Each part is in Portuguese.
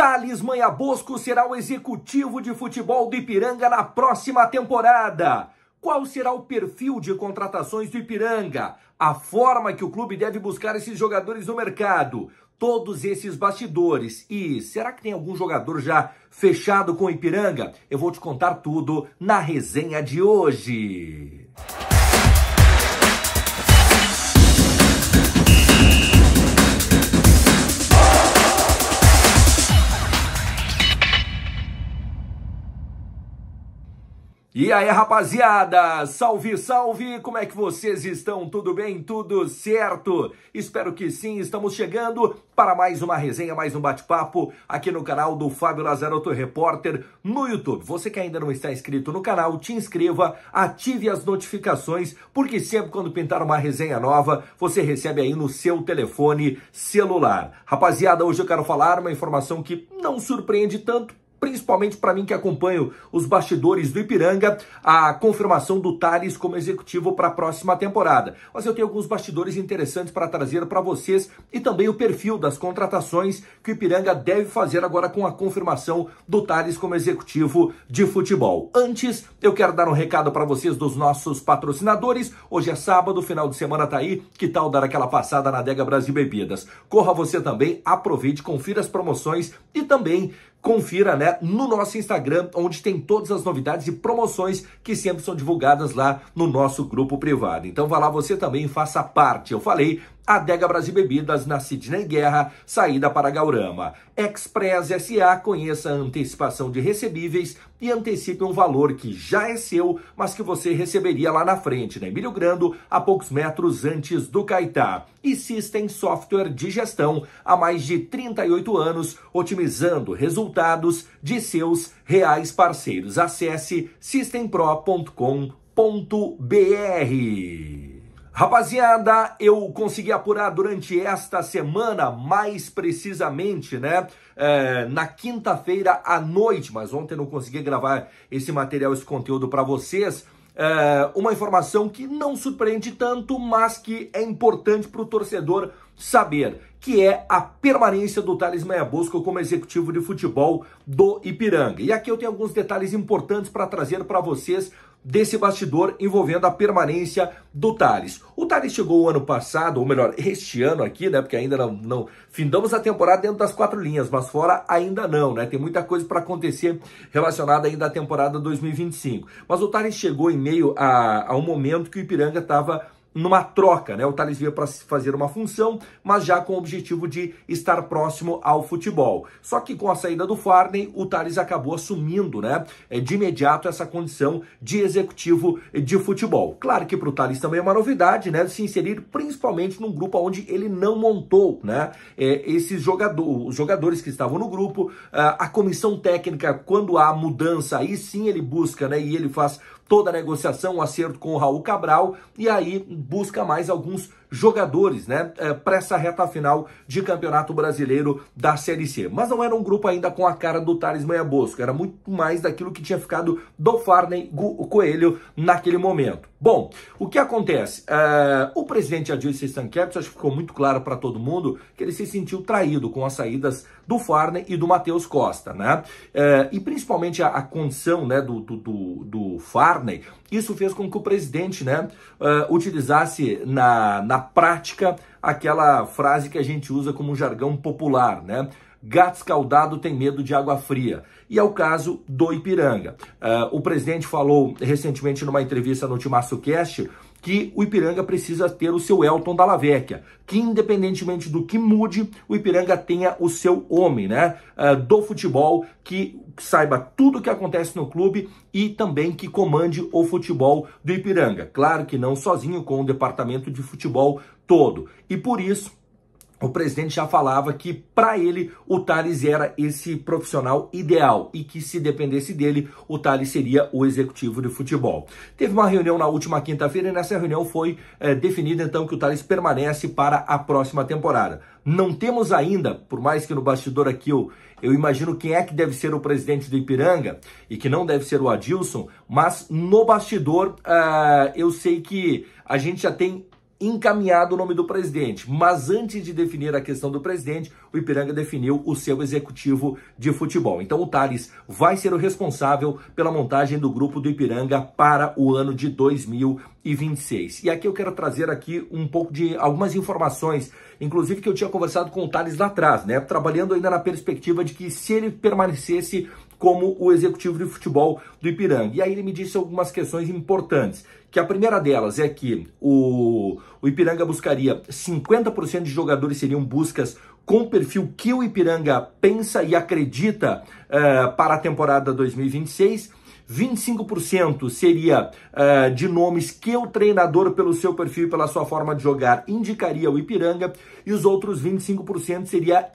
Thales Manha Bosco será o executivo de futebol do Ipiranga na próxima temporada. Qual será o perfil de contratações do Ipiranga? A forma que o clube deve buscar esses jogadores no mercado? Todos esses bastidores. E será que tem algum jogador já fechado com o Ipiranga? Eu vou te contar tudo na resenha de hoje. E aí, rapaziada, salve, salve, como é que vocês estão? Tudo bem? Tudo certo? Espero que sim, estamos chegando para mais uma resenha, mais um bate-papo aqui no canal do Fábio Lazarotto Repórter no YouTube. Você que ainda não está inscrito no canal, te inscreva, ative as notificações, porque sempre quando pintar uma resenha nova, você recebe aí no seu telefone celular. Rapaziada, hoje eu quero falar uma informação que não surpreende tanto, principalmente para mim que acompanho os bastidores do Ipiranga, a confirmação do Thales como executivo para a próxima temporada. Mas eu tenho alguns bastidores interessantes para trazer para vocês e também o perfil das contratações que o Ipiranga deve fazer agora com a confirmação do Thales como executivo de futebol. Antes, eu quero dar um recado para vocês dos nossos patrocinadores. Hoje é sábado, final de semana tá aí. Que tal dar aquela passada na Adega Brasil Bebidas? Corra você também, aproveite, confira as promoções e também confira, né, no nosso Instagram, onde tem todas as novidades e promoções que sempre são divulgadas lá no nosso grupo privado. Então vá lá você também, faça parte. Eu falei, Adega Brasil Bebidas, na Sidney Guerra, saída para Gaurama. Express SA, conheça a antecipação de recebíveis e antecipe um valor que já é seu, mas que você receberia lá na frente, na Emílio Grando, a poucos metros antes do Caetá. E System Software de Gestão, há mais de 38 anos, otimizando resultados de seus reais parceiros. Acesse systempro.com.br. Rapaziada, eu consegui apurar durante esta semana, mais precisamente, né, na quinta-feira à noite, mas ontem não consegui gravar esse material, esse conteúdo para vocês, uma informação que não surpreende tanto, mas que é importante para o torcedor saber, que é a permanência do Thales Manha Bosco como executivo de futebol do Ipiranga. E aqui eu tenho alguns detalhes importantes para trazer para vocês desse bastidor envolvendo a permanência do Thales. O Thales chegou o ano passado, ou melhor, este ano aqui, né, porque ainda não findamos a temporada dentro das 4 linhas, mas fora ainda não, né, tem muita coisa para acontecer relacionada ainda à temporada 2025. Mas o Thales chegou em meio a um momento que o Ipiranga estava numa troca, né? O Thales veio para fazer uma função, mas já com o objetivo de estar próximo ao futebol. Só que com a saída do Farney, o Thales acabou assumindo, né, de imediato essa condição de executivo de futebol. Claro que para o Thales também é uma novidade, né, se inserir principalmente num grupo onde ele não montou, né, esses os jogadores que estavam no grupo, a comissão técnica, quando há mudança, aí sim ele busca, né, e ele faz toda a negociação, um acerto com o Raul Cabral, e aí busca mais alguns jogadores, né, para essa reta final de Campeonato Brasileiro da Série C. Mas não era um grupo ainda com a cara do Thales Manha Bosco, era muito mais daquilo que tinha ficado do Farney Coelho naquele momento. Bom, o que acontece? O presidente Adilson Stanquets, acho que ficou muito claro para todo mundo que ele se sentiu traído com as saídas do Farney e do Matheus Costa, né? E principalmente a condição, né, do Farney, isso fez com que o presidente, né, utilizasse na prática aquela frase que a gente usa como um jargão popular, né? Gato escaldado tem medo de água fria. E é o caso do Ipiranga. O presidente falou recentemente numa entrevista no Timaço Cast que o Ipiranga precisa ter o seu Elton Dalla Vecchia, que independentemente do que mude, o Ipiranga tenha o seu homem, né, do futebol, que saiba tudo o que acontece no clube e também que comande o futebol do Ipiranga. Claro que não sozinho, com o departamento de futebol todo. E por isso, o presidente já falava que para ele o Thales era esse profissional ideal e que se dependesse dele, o Thales seria o executivo de futebol. Teve uma reunião na última quinta-feira e nessa reunião foi definido então que o Thales permanece para a próxima temporada. Não temos ainda, por mais que no bastidor aqui eu imagino quem é que deve ser o presidente do Ipiranga e que não deve ser o Adilson, mas no bastidor eu sei que a gente já tem encaminhado o nome do presidente, mas antes de definir a questão do presidente, o Ipiranga definiu o seu executivo de futebol. Então o Thales vai ser o responsável pela montagem do grupo do Ipiranga para o ano de 2026. E aqui eu quero trazer aqui um pouco de algumas informações, inclusive que eu tinha conversado com o Thales lá atrás, né? Trabalhando ainda na perspectiva de que se ele permanecesse como o executivo de futebol do Ipiranga. E aí ele me disse algumas questões importantes, que a primeira delas é que o Ipiranga buscaria 50% de jogadores seriam buscas com o perfil que o Ipiranga pensa e acredita para a temporada 2026, 25% seria de nomes que o treinador, pelo seu perfil e pela sua forma de jogar, indicaria o Ipiranga, e os outros 25% seria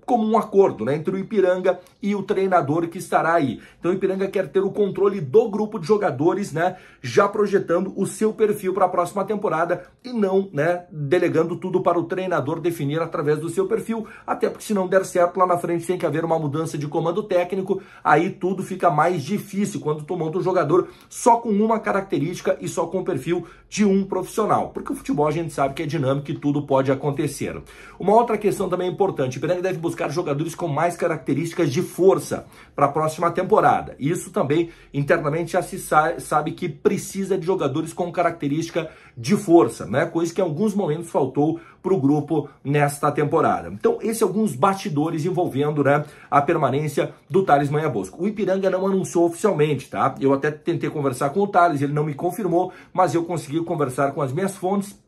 como um acordo, né, entre o Ipiranga e o treinador que estará aí. Então o Ipiranga quer ter o controle do grupo de jogadores, né, já projetando o seu perfil para a próxima temporada e não, né, delegando tudo para o treinador definir através do seu perfil, até porque se não der certo lá na frente tem que haver uma mudança de comando técnico, aí tudo fica mais difícil quando tu monta um jogador só com uma característica e só com o perfil de um profissional, porque o futebol a gente sabe que é dinâmico e tudo pode acontecer. Uma outra questão também importante, o Ipiranga deve buscar jogadores com mais características de força para a próxima temporada. Isso também internamente já se sabe que precisa de jogadores com característica de força, né? Coisa que em alguns momentos faltou para o grupo nesta temporada. Então, esses alguns bastidores envolvendo, né, a permanência do Thales Manha Bosco. O Ipiranga não anunciou oficialmente, tá? Eu até tentei conversar com o Thales, ele não me confirmou, mas eu consegui conversar com as minhas fontes,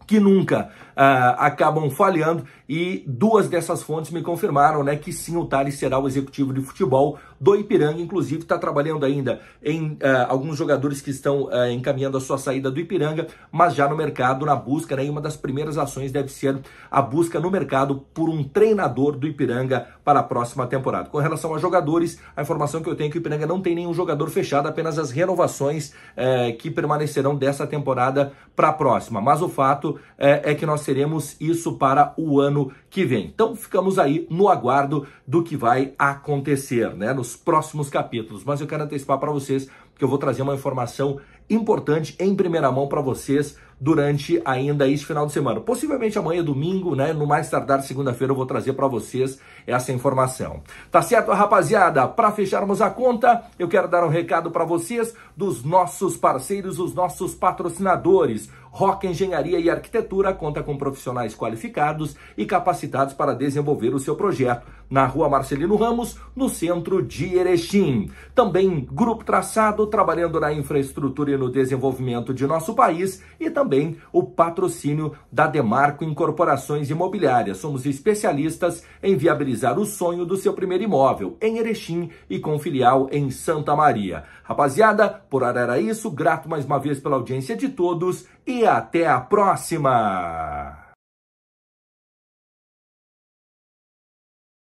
que nunca acabam falhando, e duas dessas fontes me confirmaram, né, que sim, o Thales será o executivo de futebol do Ipiranga, inclusive está trabalhando ainda em alguns jogadores que estão encaminhando a sua saída do Ipiranga, mas já no mercado, na busca, né, e uma das primeiras ações deve ser a busca no mercado por um treinador do Ipiranga para a próxima temporada. Com relação a jogadores, a informação que eu tenho é que o Ipiranga não tem nenhum jogador fechado, apenas as renovações que permanecerão dessa temporada para a próxima, mas o fato é que nós teremos isso para o ano que vem. Então ficamos aí no aguardo do que vai acontecer, né, nos próximos capítulos. Mas eu quero antecipar para vocês que eu vou trazer uma informação importante em primeira mão para vocês durante ainda este final de semana. Possivelmente amanhã, domingo, né, no mais tardar segunda-feira eu vou trazer para vocês essa informação. Tá certo, rapaziada? Para fecharmos a conta, eu quero dar um recado para vocês dos nossos parceiros, os nossos patrocinadores. Roca Engenharia e Arquitetura conta com profissionais qualificados e capacitados para desenvolver o seu projeto na Rua Marcelino Ramos, no centro de Erechim. Também Grupo Traçado, trabalhando na infraestrutura e no desenvolvimento de nosso país, e também o patrocínio da Demarco Incorporações Imobiliárias. Somos especialistas em viabilizar o sonho do seu primeiro imóvel em Erechim e com filial em Santa Maria. Rapaziada, por hora era isso. Grato mais uma vez pela audiência de todos e até a próxima!